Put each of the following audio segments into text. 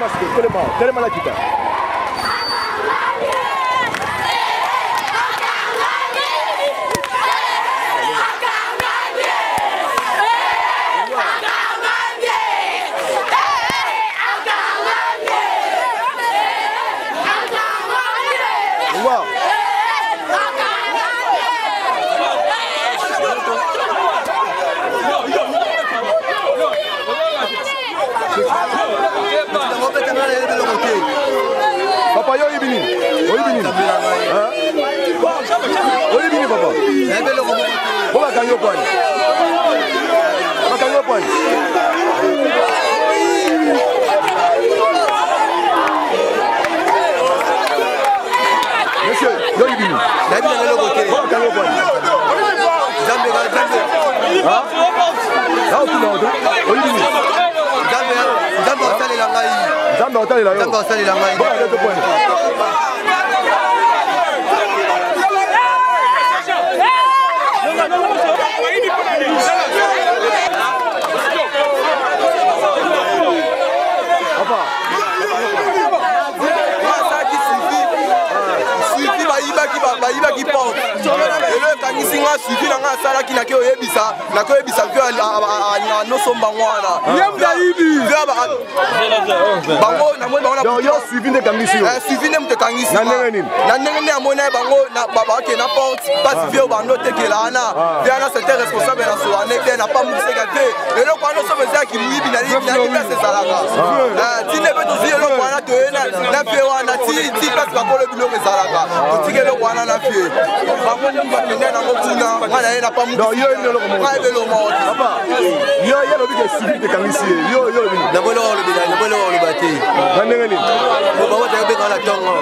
Telema la kita. Wow. Papa, yo ibini. Ibini papa. Boba kanyo kwani. Monsieur, yo ibini. Boba kanyo kwani. Jambe. Ah? Là tu l'as. Ibini. Jambe otalela ngai. Jambe otalela ngai. Boba kanyo kwani. Qui porte et le kangisinga suivi na nga sala ki na ke oyebisa que a no somba wana bango na mona bango yo suivi de kangisi suivi ne mte kangisi na ndenge ni amona bango na baba ke na porte pas vio bando tekela ana viana c'était responsable na so ane na pas muse ka te et le kwano so beza ki muibi na se salaka ti ne beto zi le kwana to na fie wana ti pas ka ko le bilo ke salaka to ti ke le kwana na fie bango ne mbakende na motuna ngana ena pa mu yo le ko mo papa yo lo bi ke suivi de kangisi yo na bolo le bati na ndenge ni bo ba ta be ka la tongo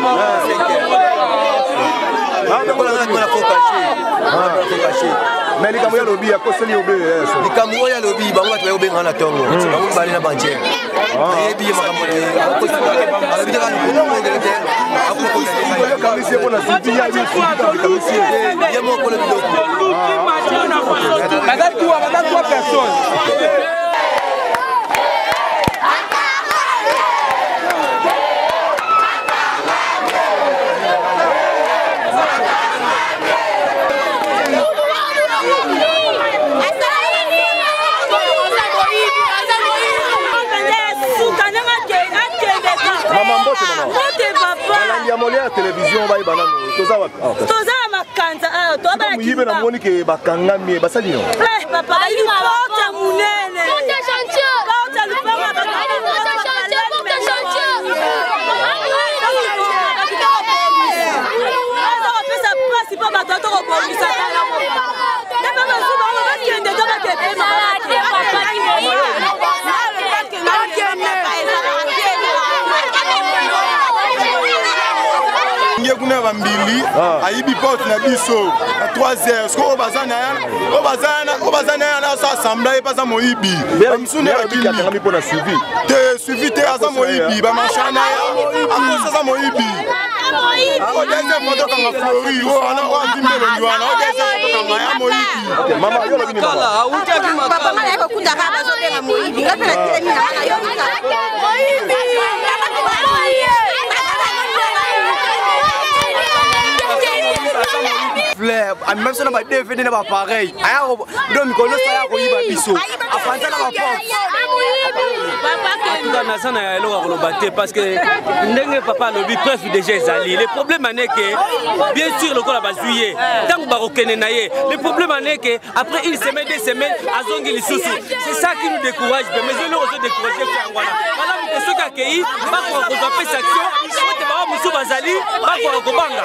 mais les Camerounais lobby à cause de l'obé. Les Camerounais lobby, bah on va te faire obé dans la tongue. On va aller dans la banquière. Et puis ma Camerounais, à cause de la vie de la nuit, à cause de la Camerounais, on a suivi à lui. Il y a mon collègue. Madame toi personne. Télévision va y banano toza makanza to ba ki yibe na moni ke bakanga mi basali no papa yi porte munene porte chantier porte le papa porte chantier ça passe pas ba to ko bonisa na papa so ba ba kende to ba ke kuna bambili ayibi porte na biso à 3h sko bazana na sa assemblée pas za moyibi msune bakimi pona suivi te aza moyibi ba machana ya akosa za moyibi o deuxième photo kanga flori o ana o ndimbelo ndwana o deuxième photo kanga ya moyibi mama yo lobini mama utaki papa mama yako kunda haba zo benga moyibi ngapela kile mina ana yo moyibi Flair, même si on n'a pas défini pas pareil. Donc on sait à quoi il va biso. Après ça, on va pas. Parce que papa le bref déjà ezali. Le problème est que bien sûr le corps va juillet. Tant que baroquene naie. Le problème est que après une semaine, 2 semaines, azongi les soucis. C'est ça qui nous décourage. Mais je nous aussi décourager faire voilà. Voilà, ceux qui accueilli, pas pour qu'on fasse action. Moi, tu vas me bazali, pas pour qu'on banga.